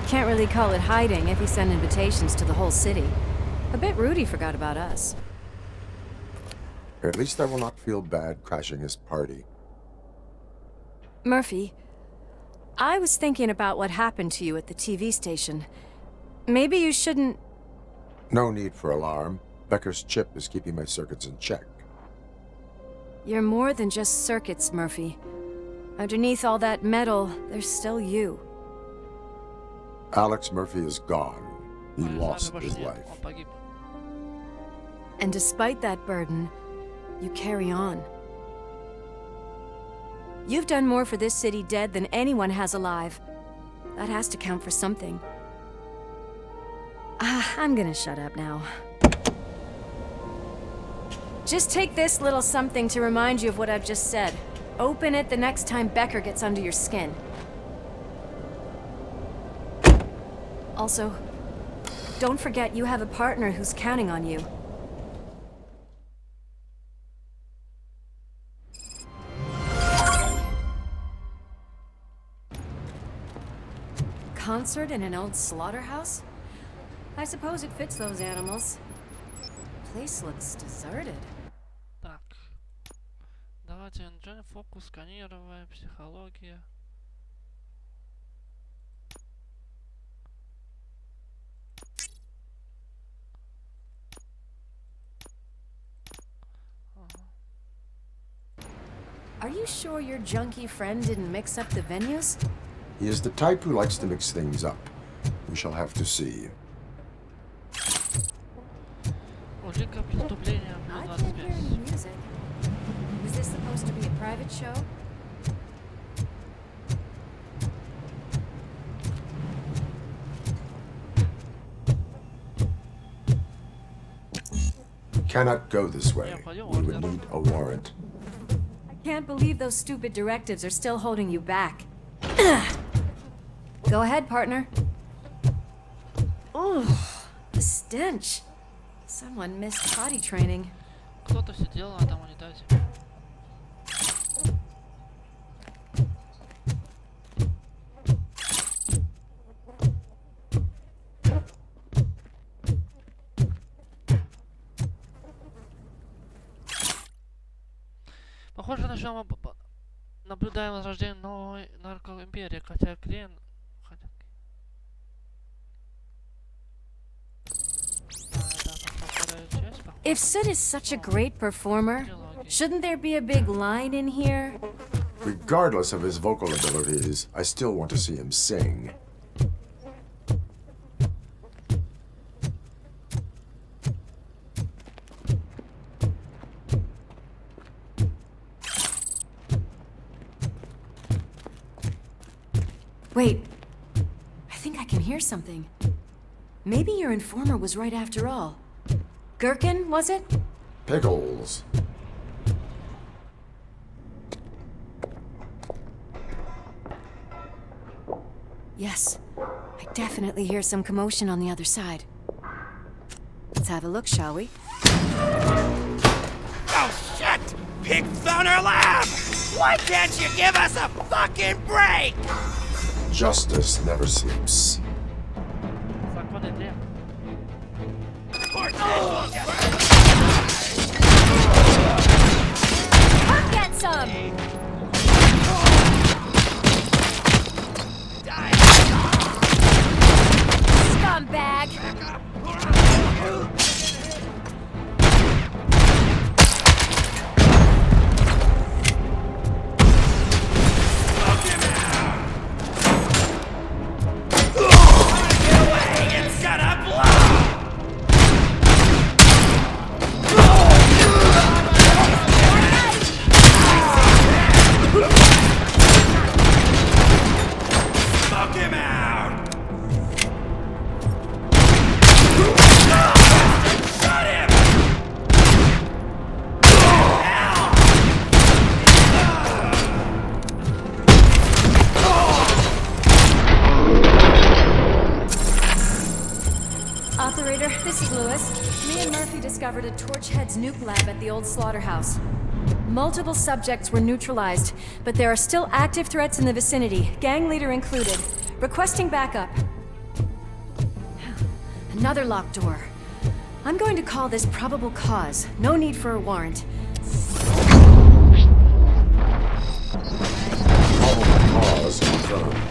can't really call it hiding if you send invitations to the whole city. A bit rude he forgot about us. At least I will not feel bad crashing his party. Murphy, I was thinking about what happened to you at the TV station. Maybe you shouldn't... No need for alarm. Becker's chip is keeping my circuits in check. You're more than just circuits, Murphy. Underneath all that metal, there's still you. Alex Murphy is gone. He lost his life. And despite that burden, you carry on. You've done more for this city dead than anyone has alive. That has to count for something. I'm gonna shut up now. Just take this little something to remind you of what I've just said. Open it the next time Becker gets under your skin. Also, don't forget you have a partner who's counting on you. Concert in an old slaughterhouse? I suppose it fits those animals. Place looks deserted. Так. Давайте engine, фокус, сканирование, психология. Are you sure your junkie friend didn't mix up the venues? He is the type who likes to mix things up. We shall have to see. Улика преступления I плюс can't hear 25. any music. Was this supposed to be a private show? We cannot go this way. We would need a warrant. I can't believe those stupid directives are still holding you back. Go ahead, partner. Oh, the stench. Someone missed potty training. Кто-то сидел на этом унитазе. Похоже, наблюдаем возрождение новой наркоимперии, хотя клиент... If Sid is such a great performer, shouldn't there be a big line in here? Regardless of his vocal abilities, I still want to see him sing. Wait, I think I can hear something. Maybe your informer was right after all. Gherkin, was it? Pickles. Yes, I definitely hear some commotion on the other side. Let's have a look, shall we? Oh shit! Pig found our lab! Why can't you give us a fucking break? Justice never sleeps. Законы для... Come get some! Scumbag! It's gonna blow! Smoke him out! Shut him! Operator, this is Lewis. Me and Murphy discovered a Torchhead's nuke lab at the old slaughterhouse. Multiple subjects were neutralized, but there are still active threats in the vicinity, gang leader included. Requesting backup. Another locked door. I'm going to call this probable cause. No need for a warrant. Probable cause confirmed.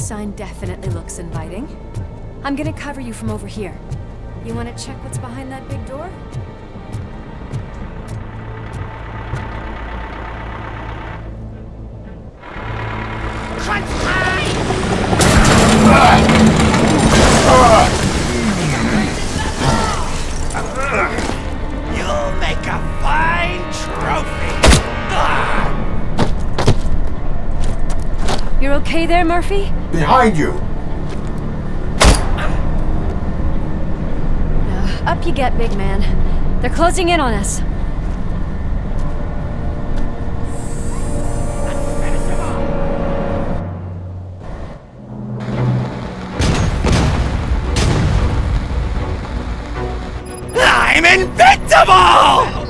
sign definitely looks inviting. I'm gonna cover you from over here. You wanna check what's behind that big door? Crunch time! You'll make a fine trophy! You're okay there, Murphy? Behind you! Up you get, big man. They're closing in on us. I'm invincible!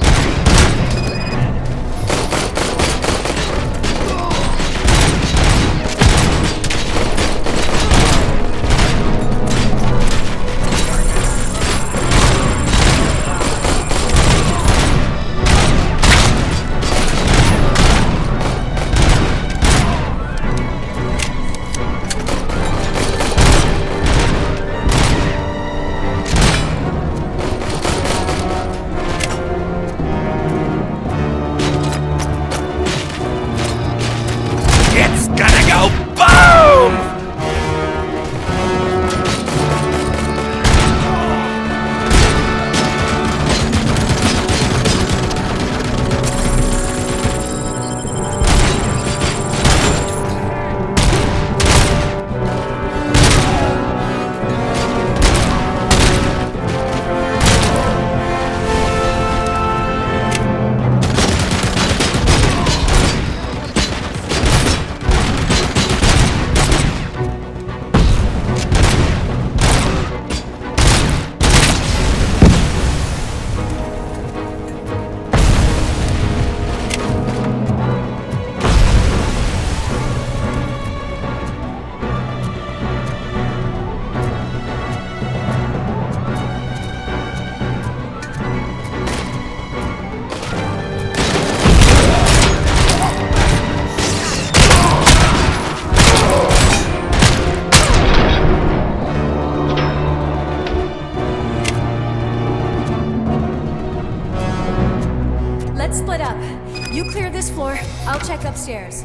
upstairs.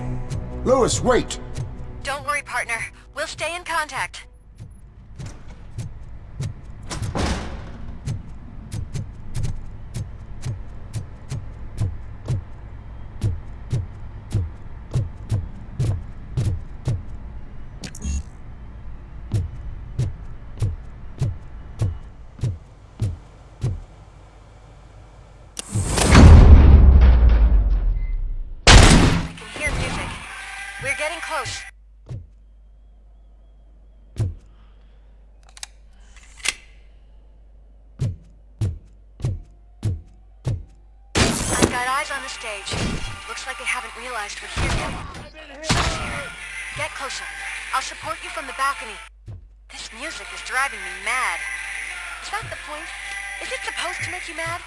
Lewis, wait! Don't worry, partner. We'll stay in contact. We're getting close. I've got eyes on the stage. Looks like they haven't realized we're here yet. Someone's here. Get closer. I'll support you from the balcony. This music is driving me mad. Is that the point? Is it supposed to make you mad?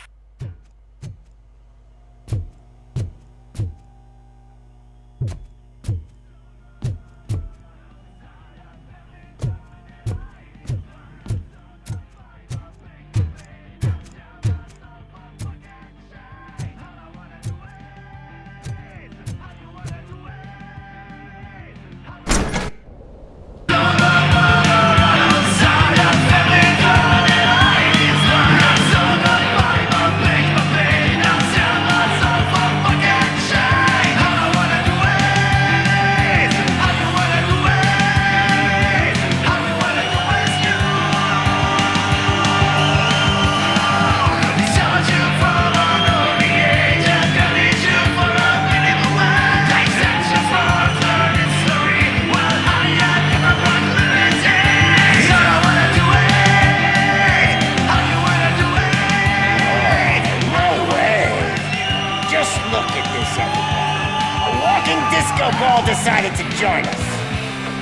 Ball decided to join us.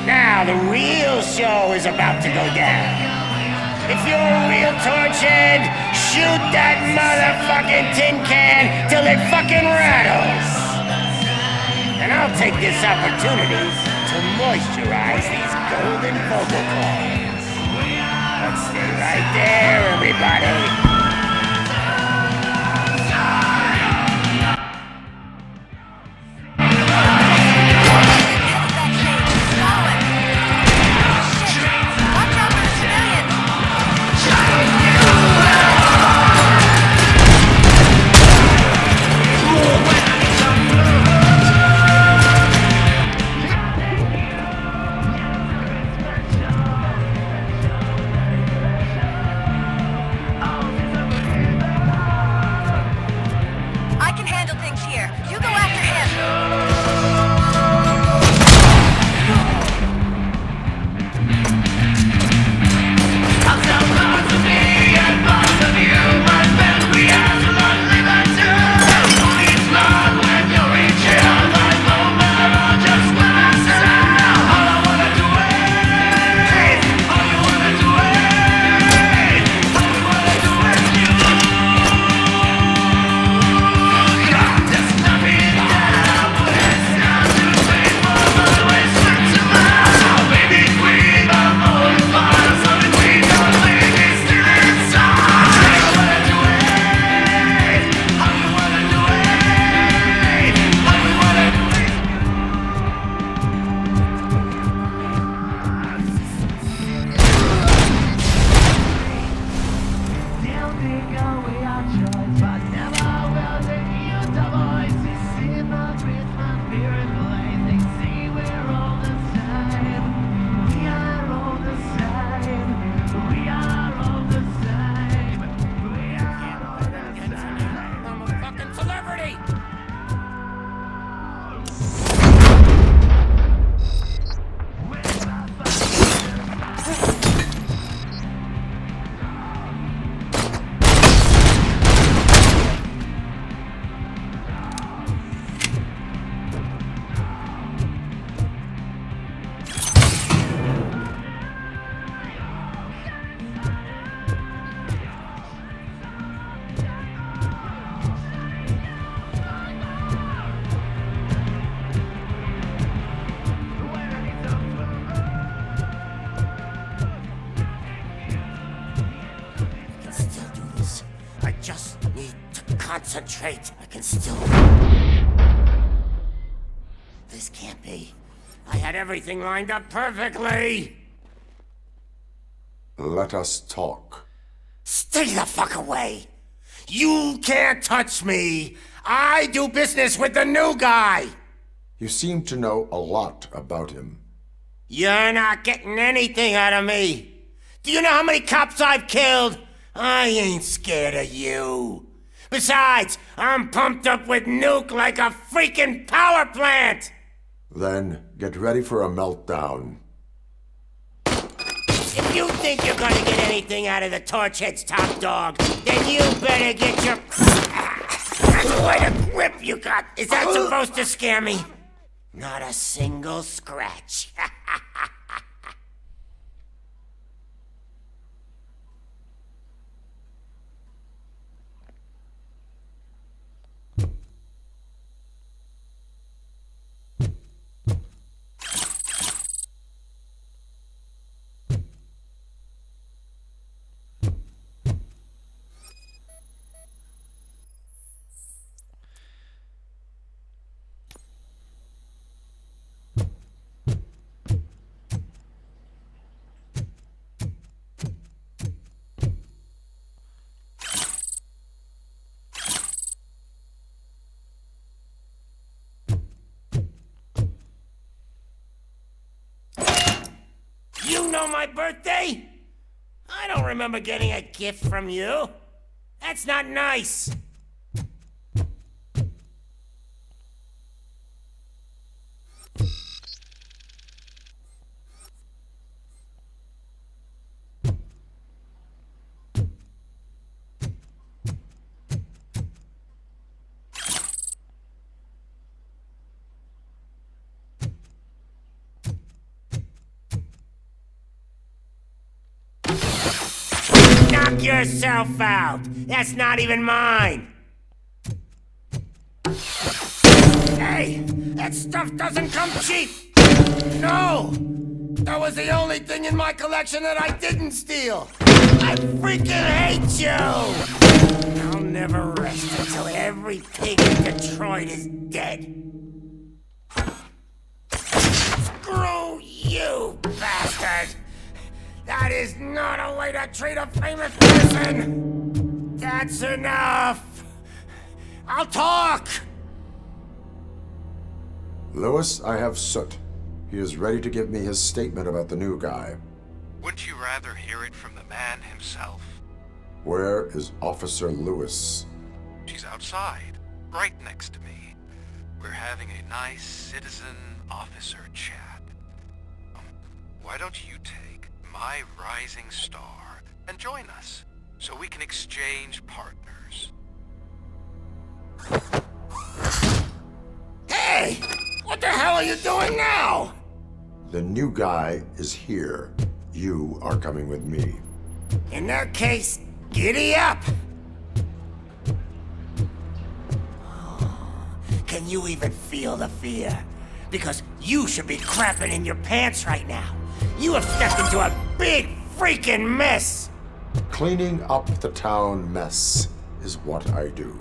Now the real show is about to go down. If you're a real torchhead, shoot that motherfucking tin can till it fucking rattles. And I'll take this opportunity to moisturize these golden vocal cords. Let's stay right there, everybody. Concentrate. I can still... happy. I had everything lined up perfectly. Let us talk. Stay the fuck away. You can't touch me. I do business with the new guy. You seem to know a lot about him. You're not getting anything out of me. Do you know how many cops I've killed? I ain't scared of you. Besides, I'm pumped up with nuke like a freaking power plant. Then get ready for a meltdown. If you think you're gonna get anything out of the Torchhead's top dog, then you better get your... That's quite a grip you got. Is that supposed to scare me? Not a single scratch. You know my birthday? I don't remember getting a gift from you. That's not nice. Knock yourself out. That's not even mine. Hey, that stuff doesn't come cheap. No, that was the only thing in my collection that I didn't steal. I freaking hate you. I'll never rest until every pig in Detroit is dead. Screw you, bastard. That is not a way to treat a famous person! That's enough! I'll talk! Lewis, I have Soot. He is ready to give me his statement about the new guy. Wouldn't you rather hear it from the man himself? Where is Officer Lewis? She's outside, right next to me. We're having a nice citizen-officer chat. Why don't you take my rising star and join us so we can exchange partners? Hey! What the hell are you doing now? The new guy is here. You are coming with me. In that case, giddy up! Can you even feel the fear? Because you should be crapping in your pants right now. You have stepped into a big freaking mess! Cleaning up the town mess is what I do.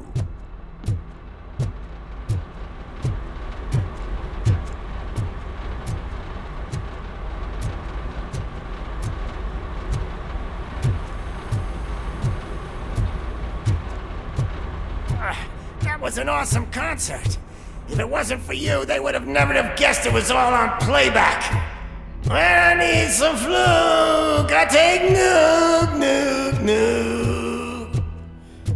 That was an awesome concert. If it wasn't for you, they would have never have guessed it was all on playback. When I need some fluke, I take nuke, nuke, nuke.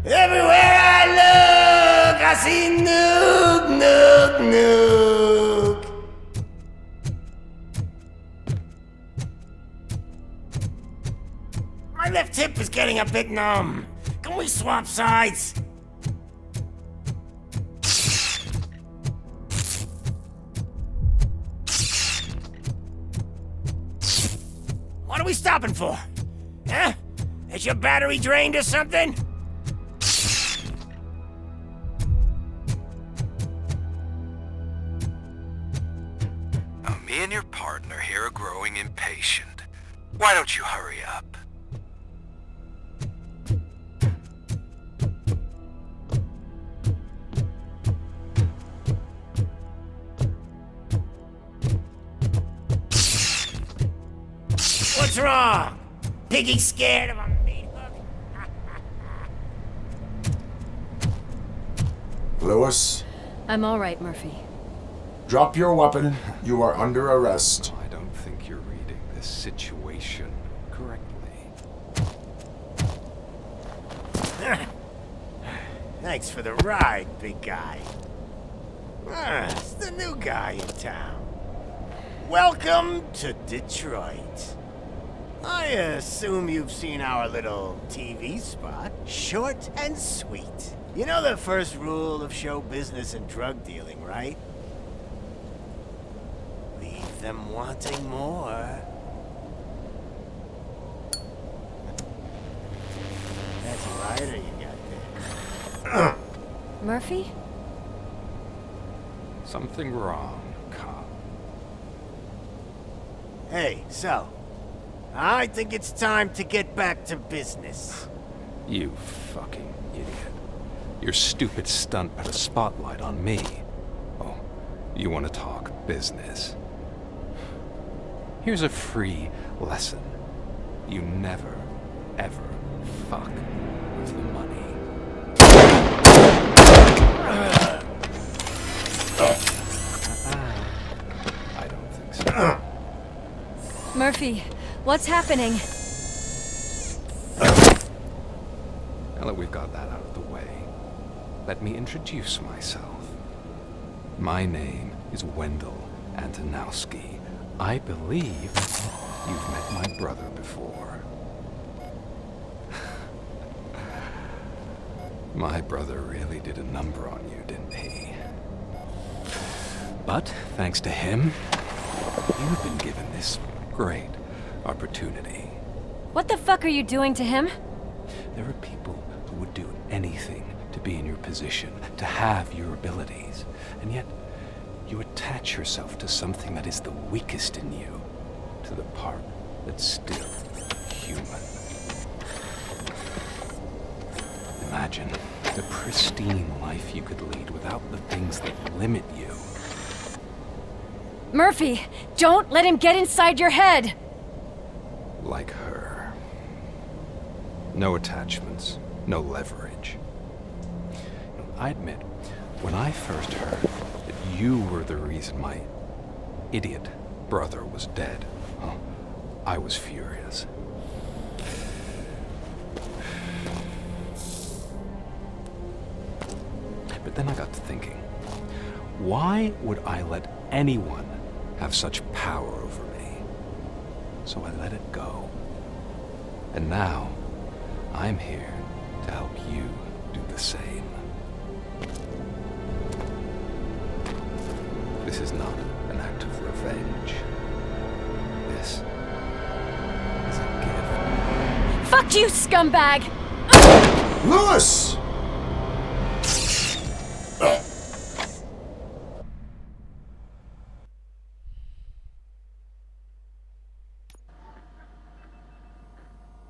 Everywhere I look, I see nuke, nuke, nuke. My left hip is getting a bit numb. Can we swap sides? What are we stopping for? Huh? Is your battery drained or something? Now, me and your partner here are growing impatient. Why don't you hurry up? What's wrong? Piggy scared of a meat hook? Lewis, I'm all right, Murphy. drop your weapon. You are under arrest. I don't think you're reading this situation correctly. Thanks for the ride, big guy. It's the new guy in town. Welcome to Detroit. I assume you've seen our little TV spot. Short and sweet. You know the first rule of show business and drug dealing, right? Leave them wanting more. That's a lighter you got there. Murphy? Something wrong, cop. Hey, so, I think it's time to get back to business. You fucking idiot. Your stupid stunt put a spotlight on me. Oh, you want to talk business? Here's a free lesson. You never, ever fuck with the money. I don't think so. Murphy, what's happening? Now that we've got that out of the way, let me introduce myself. My name is Wendell Antonowski. I believe you've met my brother before. My brother really did a number on you, didn't he? But thanks to him, you've been given this great opportunity. What the fuck are you doing to him? There are people who would do anything to be in your position, to have your abilities, and yet you attach yourself to something that is the weakest in you, to the part that's still human. Imagine the pristine life you could lead without the things that limit you. Murphy, don't let him get inside your head! Like her. No attachments, no leverage. I admit, when I first heard that you were the reason my idiot brother was dead, I was furious. But then I got to thinking, why would I let anyone have such power over me? So I let it go. And now, I'm here to help you do the same. This is not an act of revenge. This is a gift. Fuck you, scumbag! Lewis!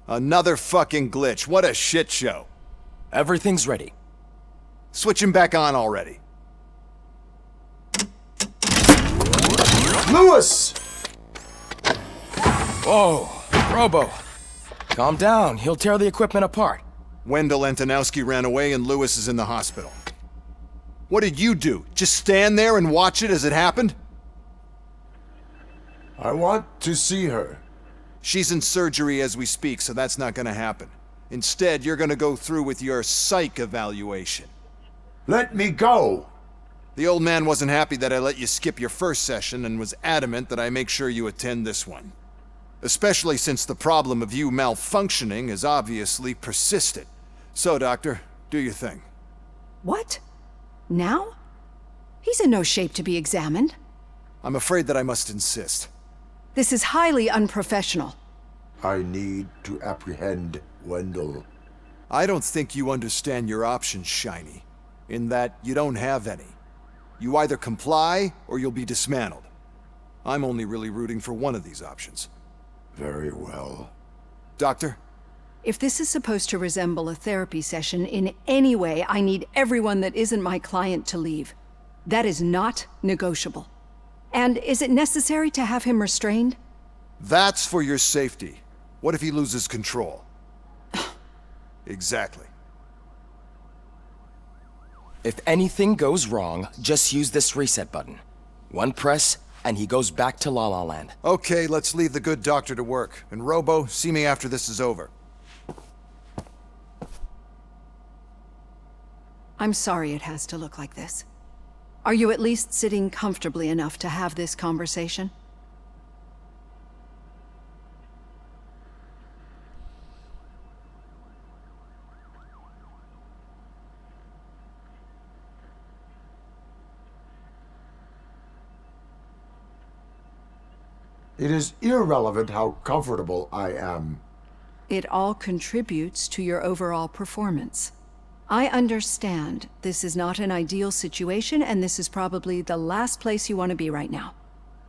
Another fucking glitch. What a shit show. Everything's ready. Switch him back on already. Lewis! Whoa, Robo. Calm down. He'll tear the equipment apart. Wendell Antonowski ran away and Lewis is in the hospital. What did you do? Just stand there and watch it as it happened? I want to see her. She's in surgery as we speak, so that's not gonna happen. Instead, you're gonna go through with your psych evaluation. Let me go! The old man wasn't happy that I let you skip your first session and was adamant that I make sure you attend this one. Especially since the problem of you malfunctioning has obviously persisted. So, Doctor, do your thing. What? Now? He's in no shape to be examined. I'm afraid that I must insist. This is highly unprofessional. I need to apprehend Wendell. I don't think you understand your options, Shiny. In that you don't have any. You either comply or you'll be dismantled. I'm only really rooting for one of these options. Very well. Doctor? If this is supposed to resemble a therapy session in any way, I need everyone that isn't my client to leave. That is not negotiable. And is it necessary to have him restrained? That's for your safety. What if he loses control? Exactly. If anything goes wrong, just use this reset button. One press, and he goes back to La La Land. Okay, let's leave the good doctor to work. And Robo, see me after this is over. I'm sorry it has to look like this. Are you at least sitting comfortably enough to have this conversation? It is irrelevant how comfortable I am. It all contributes to your overall performance. I understand this is not an ideal situation, and this is probably the last place you want to be right now.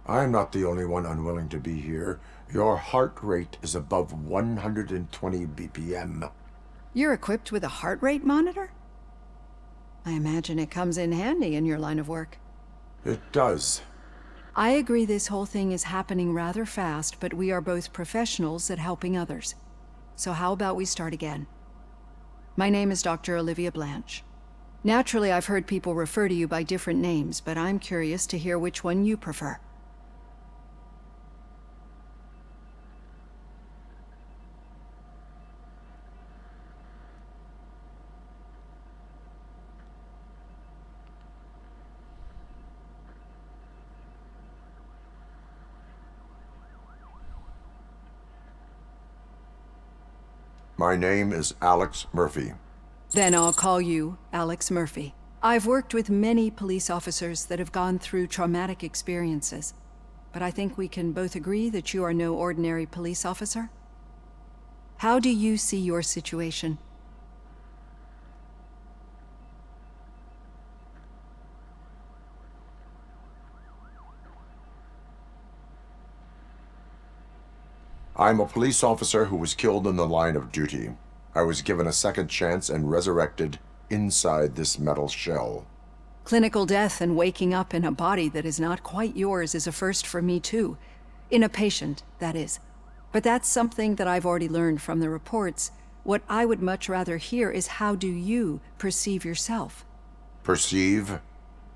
I'm not the only one unwilling to be here. Your heart rate is above 120 BPM. You're equipped with a heart rate monitor? I imagine it comes in handy in your line of work. It does. I agree this whole thing is happening rather fast, but we are both professionals at helping others. So how about we start again? My name is Dr. Olivia Blanche. Naturally, I've heard people refer to you by different names, but I'm curious to hear which one you prefer. My name is Alex Murphy. Then I'll call you Alex Murphy. I've worked with many police officers that have gone through traumatic experiences, but I think we can both agree that you are no ordinary police officer. How do you see your situation? I'm a police officer who was killed in the line of duty. I was given a second chance and resurrected inside this metal shell. Clinical death and waking up in a body that is not quite yours is a first for me too. In a patient, that is. But that's something that I've already learned from the reports. What I would much rather hear is how do you perceive yourself? Perceive?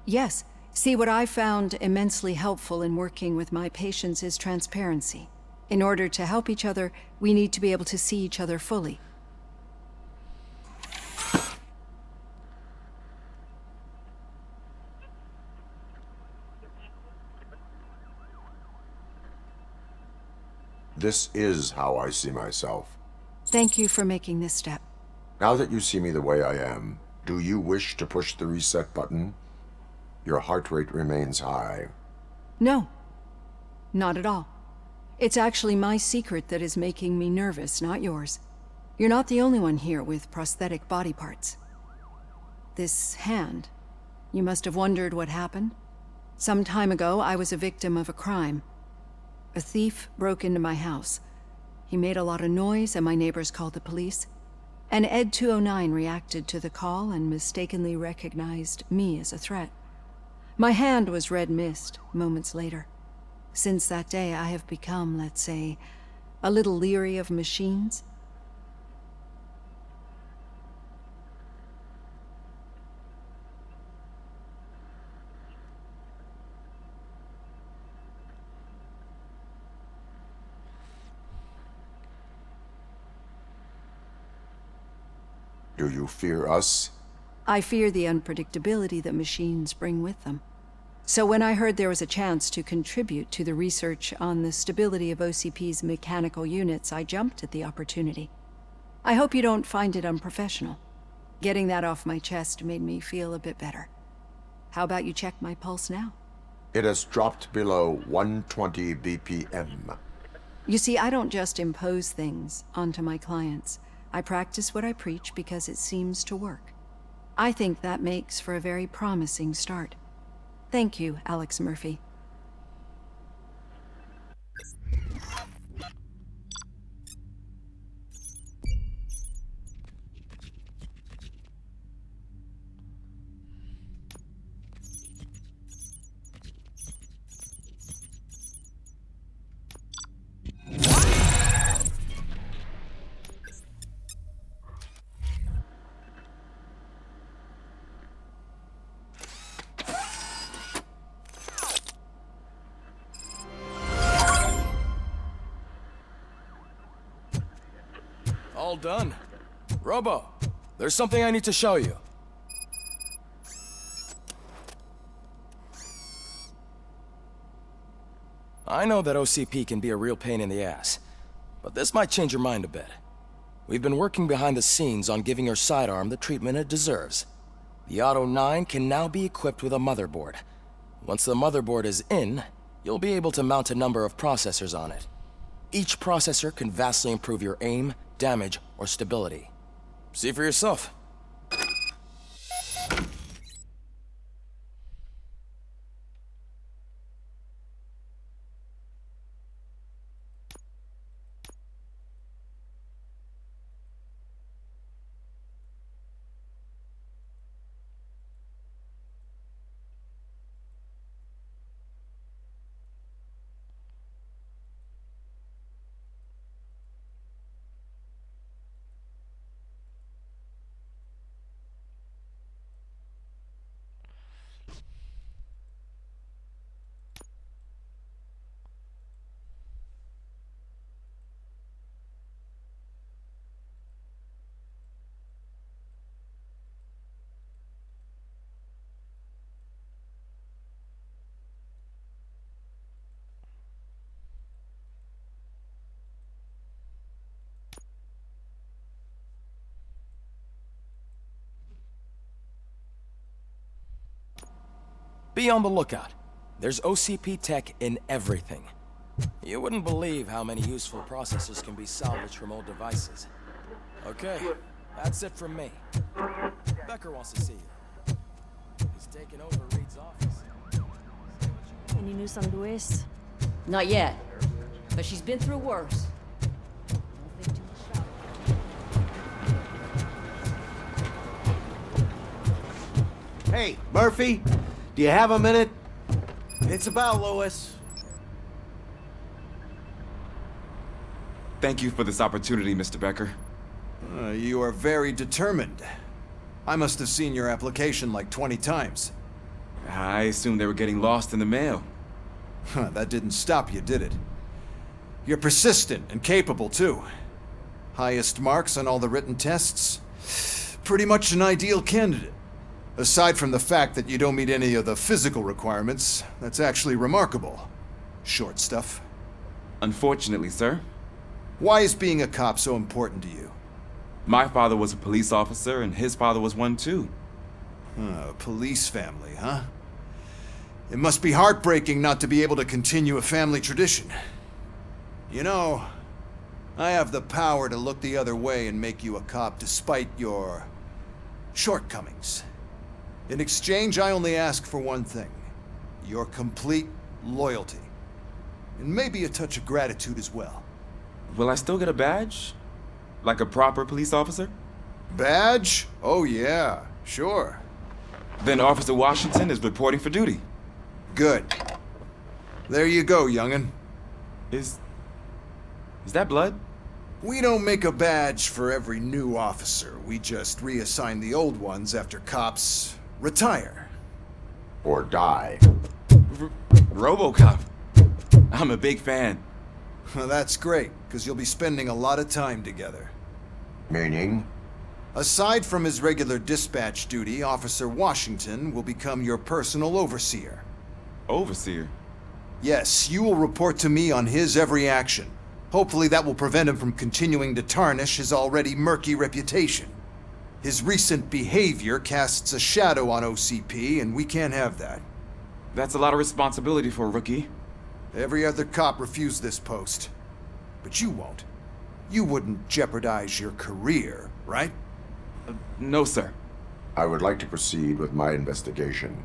Yes. See, what I found immensely helpful in working with my patients is transparency. In order to help each other, we need to be able to see each other fully. This is how I see myself. Thank you for making this step. Now that you see me the way I am, do you wish to push the reset button? Your heart rate remains high. No, not at all. It's actually my secret that is making me nervous, not yours. You're not the only one here with prosthetic body parts. This hand, you must have wondered what happened. Some time ago, I was a victim of a crime. A thief broke into my house. He made a lot of noise and my neighbors called the police. And Ed 209 reacted to the call and mistakenly recognized me as a threat. My hand was red mist moments later. Since that day, I have become, let's say, a little leery of machines. Do you fear us? I fear the unpredictability that machines bring with them. So when I heard there was a chance to contribute to the research on the stability of OCP's mechanical units, I jumped at the opportunity. I hope you don't find it unprofessional. Getting that off my chest made me feel a bit better. How about you check my pulse now? It has dropped below 120 BPM. You see, I don't just impose things onto my clients. I practice what I preach because it seems to work. I think that makes for a very promising start. Thank you, Alex Murphy. All done. Robo, there's something I need to show you. I know that OCP can be a real pain in the ass, but this might change your mind a bit. We've been working behind the scenes on giving your sidearm the treatment it deserves. The Auto 9 can now be equipped with a motherboard. Once the motherboard is in, you'll be able to mount a number of processors on it. Each processor can vastly improve your aim, damage, or stability. See for yourself. Be on the lookout. There's OCP tech in everything. You wouldn't believe how many useful processors can be salvaged from old devices. Okay, that's it from me. Becker wants to see you. He's taken over Reed's office. Any news on Luis? Not yet, but she's been through worse. Hey, Murphy, do you have a minute? It's about Louis. Thank you for this opportunity, Mr. Becker. You are very determined. I must have seen your application like 20 times. I assumed they were getting lost in the mail. That didn't stop you, did it? You're persistent and capable, too. Highest marks on all the written tests. Pretty much an ideal candidate. Aside from the fact that you don't meet any of the physical requirements, that's actually remarkable. Short stuff. Unfortunately, sir. Why is being a cop so important to you? My father was a police officer, and his father was one too. A police family, huh? It must be heartbreaking not to be able to continue a family tradition. You know, I have the power to look the other way and make you a cop despite your shortcomings. In exchange, I only ask for one thing. Your complete loyalty. And maybe a touch of gratitude as well. Will I still get a badge? Like a proper police officer? Badge? Oh yeah, sure. Then Officer Washington is reporting for duty. Good. There you go, young'un. Is that blood? We don't make a badge for every new officer. We just reassign the old ones after cops retire. Or die. RoboCop. I'm a big fan. That's great, because you'll be spending a lot of time together. Meaning? Aside from his regular dispatch duty, Officer Washington will become your personal overseer. Overseer? Yes, you will report to me on his every action. Hopefully that will prevent him from continuing to tarnish his already murky reputation. His recent behavior casts a shadow on OCP, and we can't have that. That's a lot of responsibility for a rookie. Every other cop refused this post. But you won't. You wouldn't jeopardize your career, right? No, sir. I would like to proceed with my investigation,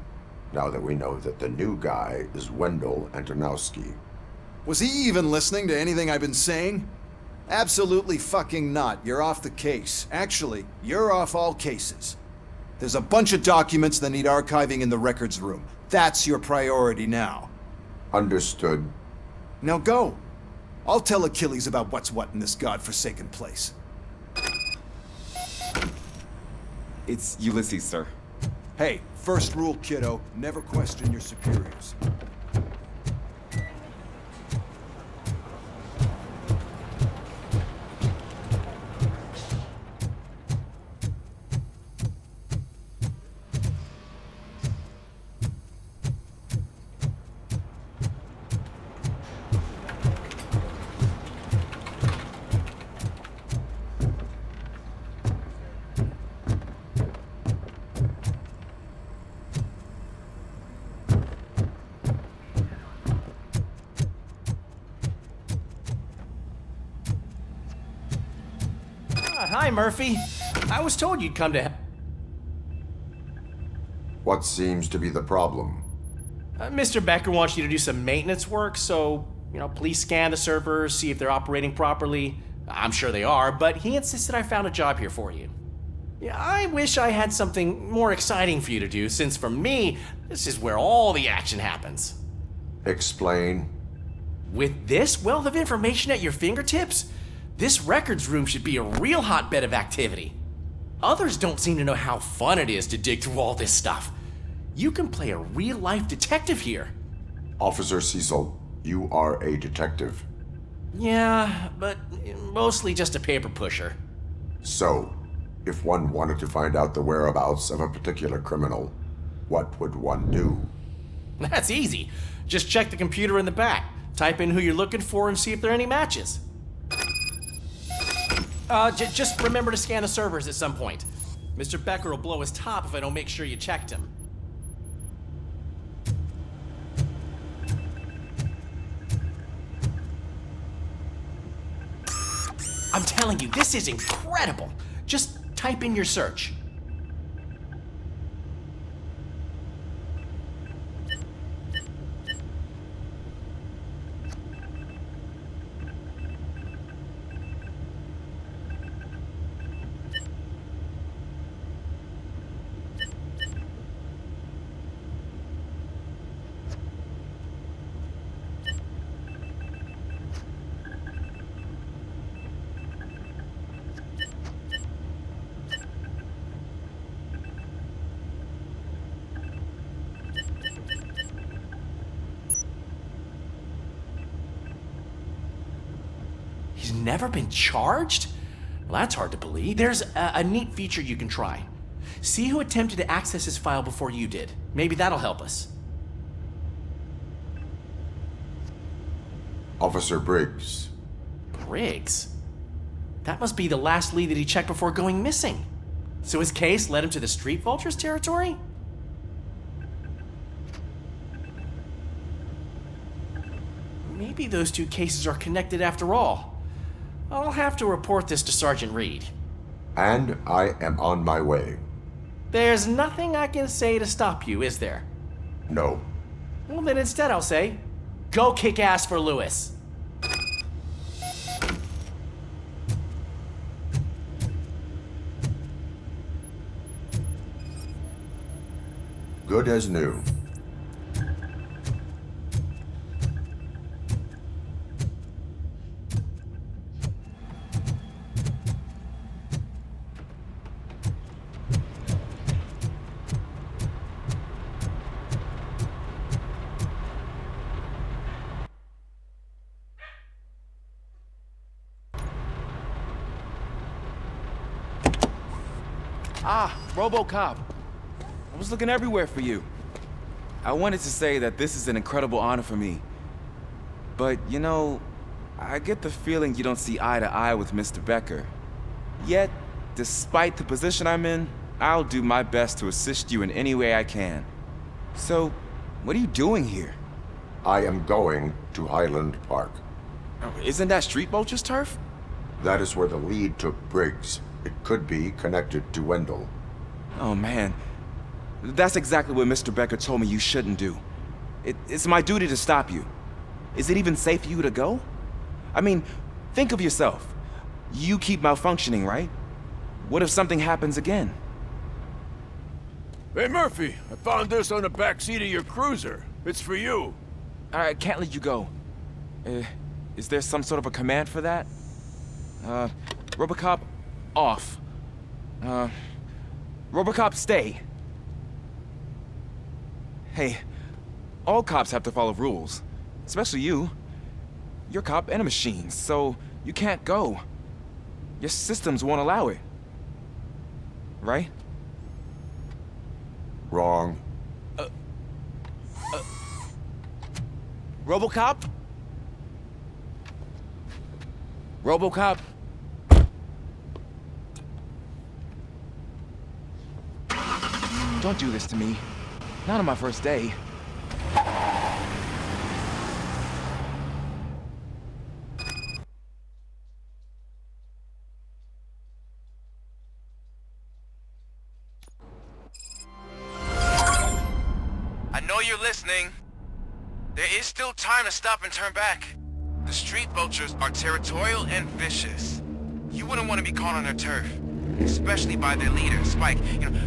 now that we know that the new guy is Wendell Antonowski. Was he even listening to anything I've been saying? Absolutely fucking not. You're off the case. Actually, you're off all cases. There's a bunch of documents that need archiving in the records room. That's your priority now. Understood. Now go. I'll tell Achilles about what's what in this godforsaken place. It's Ulysses, sir. Hey, first rule, kiddo, never question your superiors. Hi, Murphy. I was told you'd come to... What seems to be the problem? Mr. Becker wants you to do some maintenance work, so, please scan the servers, see if they're operating properly. I'm sure they are, but he insisted I found a job here for you. Yeah, I wish I had something more exciting for you to do, since for me, this is where all the action happens. Explain. With this wealth of information at your fingertips, this records room should be a real hotbed of activity. Others don't seem to know how fun it is to dig through all this stuff. You can play a real-life detective here. Officer Cecil, you are a detective. Yeah, but mostly just a paper pusher. So, if one wanted to find out the whereabouts of a particular criminal, what would one do? That's easy. Just check the computer in the back, type in who you're looking for, and see if there are any matches. Just remember to scan the servers at some point. Mr. Becker will blow his top if I don't make sure you checked him. I'm telling you, this is incredible. Just type in your search. He's never been charged? Well, that's hard to believe. There's a neat feature you can try. See who attempted to access his file before you did. Maybe that'll help us. Officer Briggs. Briggs? That must be the last lead that he checked before going missing. So his case led him to the Street Vultures territory? Maybe those two cases are connected after all. I'll have to report this to Sergeant Reed. And I am on my way. There's nothing I can say to stop you, is there? No. Well, then instead I'll say, go kick ass for Lewis. Good as new. Ah, RoboCop. I was looking everywhere for you. I wanted to say that this is an incredible honor for me. But, I get the feeling you don't see eye to eye with Mr. Becker. Yet, despite the position I'm in, I'll do my best to assist you in any way I can. So, what are you doing here? I am going to Highland Park. Isn't that Street Vulture's turf? That is where the lead took Briggs. It could be connected to Wendell. Oh, man. That's exactly what Mr. Becker told me you shouldn't do. It's my duty to stop you. Is it even safe for you to go? I mean, think of yourself. You keep malfunctioning, right? What if something happens again? Hey, Murphy, I found this on the back seat of your cruiser. It's for you. I can't let you go. Is there some sort of a command for that? RoboCop, off. RoboCop, stay. Hey, all cops have to follow rules. Especially you. You're a cop and a machine, so you can't go. Your systems won't allow it. Right? Wrong. RoboCop? RoboCop? Don't do this to me. Not on my first day. know you're listening. There is still time to stop and turn back. The street vultures are territorial and vicious. You wouldn't want to be caught on their turf, especially by their leader, Spike. You know,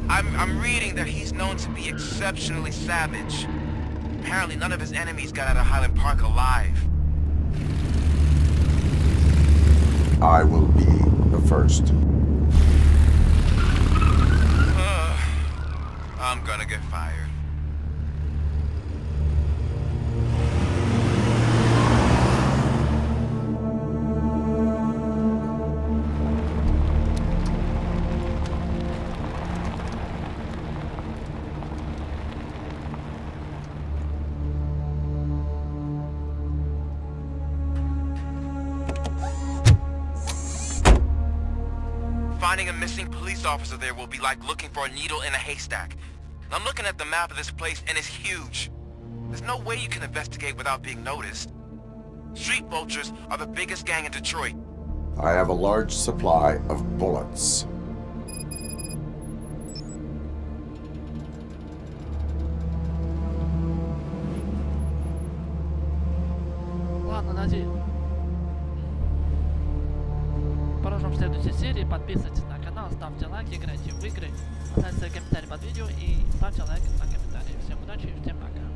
I'm reading that he's known to be exceptionally savage. Apparently none of his enemies got out of Highland Park alive. I will be the first. I'm gonna get fired. Finding a missing police officer there will be like looking for a needle in a haystack. I'm looking at the map of this place and it's huge. There's no way you can investigate without being noticed. Street vultures are the biggest gang in Detroit. I have a large supply of bullets. Ладно, надеюсь. Продолжим в следующей серии. Подписывайтесь на канал, ставьте лайки, играйте в игры, оставьте свои комментарии под видео и ставьте лайк на комментарии. Всем удачи и всем пока.